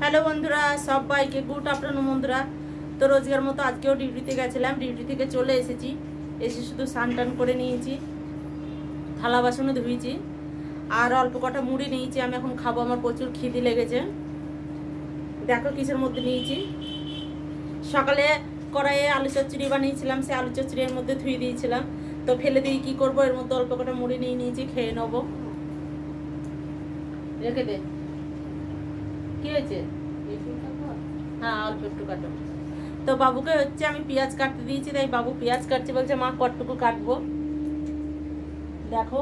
Hello বন্ধুরা, সবাইকে good afternoon বন্ধুরা। তো রোজগার মতো আজকেও ডিউটিতে গেছিলাম, ডিউটি থেকে চলে এসেছি। এসে শুধু স্নান টান করে নিয়েছি, থালা বাসনও ধুয়েছি, আর অল্প কটা মুড়ি নিয়েছি। আমি এখন খাবো, আমার প্রচুর খিদে লেগেছে। দেখো কিসের মধ্যে নিয়েছি। সকালে কড়াইয়ে আলু চচ্চড়ি বানিয়েছিলাম, সে আলু চচ্চড়ির মধ্যে ধুয়ে দিয়েছিলাম। তো ফেলে দিয়ে কি করবো, এর মধ্যে অল্প কটা মুড়ি নিয়ে নিয়েছি, খেয়ে নেবো। রেখে দে। কি হয়েছে? হ্যাঁ, অল্প একটু কাটো। তো বাবুকে হচ্ছে আমি পেঁয়াজ কাটতে দিয়েছি, তাই বাবু পেঁয়াজ কাটছে, বলছে মা কতটুকু কাটবো। দেখো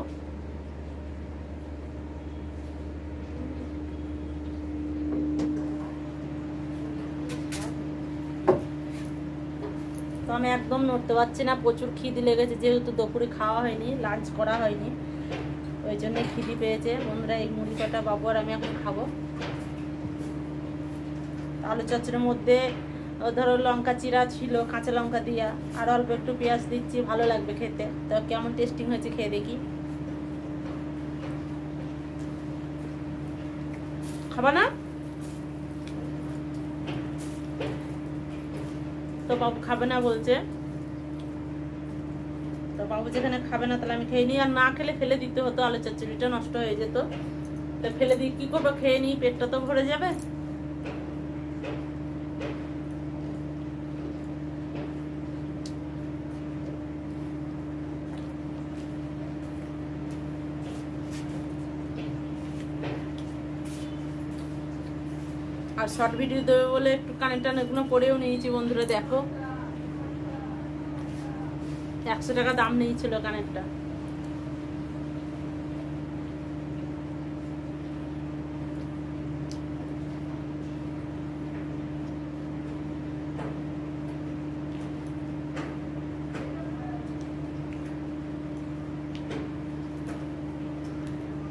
তো আমি একদম নড়তে পারছি না, প্রচুর খিদে লেগেছে, যেহেতু দুপুরে খাওয়া হয়নি, লাঞ্চ করা হয়নি, ওই জন্য খিদে পেয়েছে। বন্ধুরা, এই মুড়ি কটা বাবু আর আমি এখন খাবো। আলু চচ্চড়ির মধ্যে ধরো লঙ্কা চিরা ছিল, কাঁচা লঙ্কা দিয়া, আর অল্প একটু পেঁয়াজ দিচ্ছি, ভালো লাগবে খেতে। তো কেমন টেস্টিং হয়েছে খেয়ে দেখি। খাবা না? তো বাবু খাবে না বলছে। তো বাবু যেখানে খাবে না, তাহলে আমি খেয়ে নিই। আর না খেলে ফেলে দিতে হতো, আলু চচ্চড়িটা নষ্ট হয়ে যেত। তো ফেলে দিই কি করবো, খেয়ে নিই, পেটটা তো ভরে যাবে। আর শর্ট ভিডিও দেবে বলে একটু কানের টান এগুলো পরেও নিয়েছি বন্ধুরা। দেখো 100 টাকা দাম নিয়েছিল কানেরটা।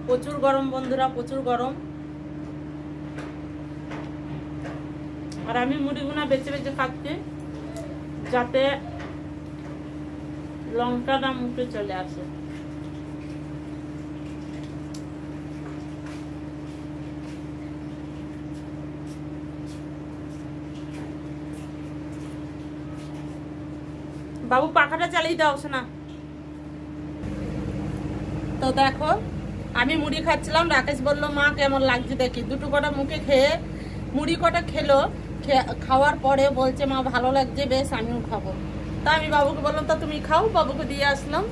প্রচুর গরম বন্ধুরা, প্রচুর গরম। আর আমি মুড়িগুনা বেছে বেছে খাচ্ছি, যাতে লঙ্কাটা মুখে চলে আসে। বাবু পাখাটা চালিয়ে দাও শোনা। তো দেখো আমি মুড়ি খাচ্ছিলাম, রাকেশ বললো মা কেমন লাগছে দেখি। দুটো কটা মুখে খেয়ে মুড়ি কটা খেলো, খাওয়ার পরে বলছে মা ভালো লাগছে, বেশ আমিও খাবো। তা আমি বাবুকে বললাম তা তুমি খাও, বাবুকে দিয়ে আসলাম,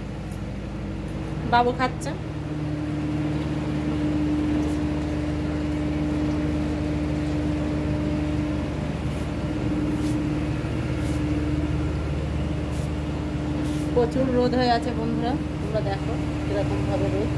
বাবু খাচ্ছে। প্রচুর রোদ হয়ে আছে বন্ধুরা, তোমরা দেখো কিরকম ভাবে রোদ।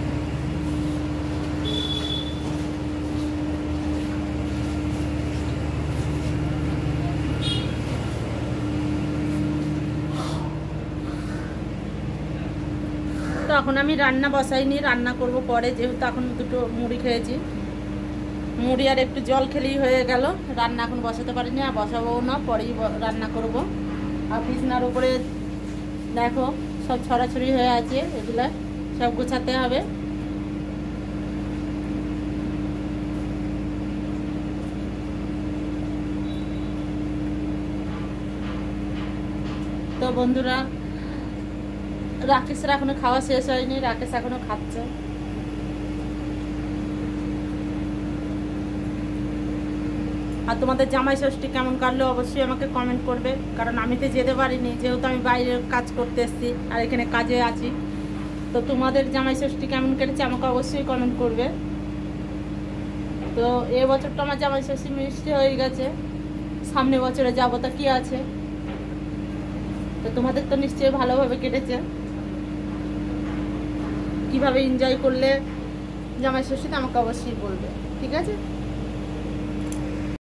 তো এখন আমি রান্না বসাইনি, রান্না করব পরে, যেহেতু এখন দুটো মুড়ি খেয়েছি। মুড়ি আর একটু জল খেলেই হয়ে গেল, রান্না এখন বসাতে পারিনি, আর বসাবো না, পরেই রান্না করব। আর বিছনার উপরে দেখো সব ছড়াছড়ি হয়ে আছে, এগুলা সব গোছাতে হবে। তো বন্ধুরা, রাকেশের এখনো খাওয়া শেষ হয়নি, রাকেশ এখনো খাচ্ছে। আর তোমাদের জামাই ষষ্ঠী কেমন কাটলো অবশ্যই আমাকে কমেন্ট করবে, কারণ আমি তো যেতে পারিনি, যেহেতু আমি বাইরে কাজ করতে এসেছি আর এখানে কাজে আছি। তো তোমাদের জামাই ষষ্ঠী কেমন কেটেছে আমাকে অবশ্যই কমেন্ট করবে। তো এবছরটা আমার জামাই ষষ্ঠী মিষ্টি হয়ে গেছে, সামনে বছরে যাবো, তা কি আছে। তো তোমাদের তো নিশ্চয়ই ভালোভাবে কেটেছে। কিভাবে এনজয় করলে জামাই ষষ্ঠীতে আমাকে অবশ্যই বলবে, ঠিক আছে।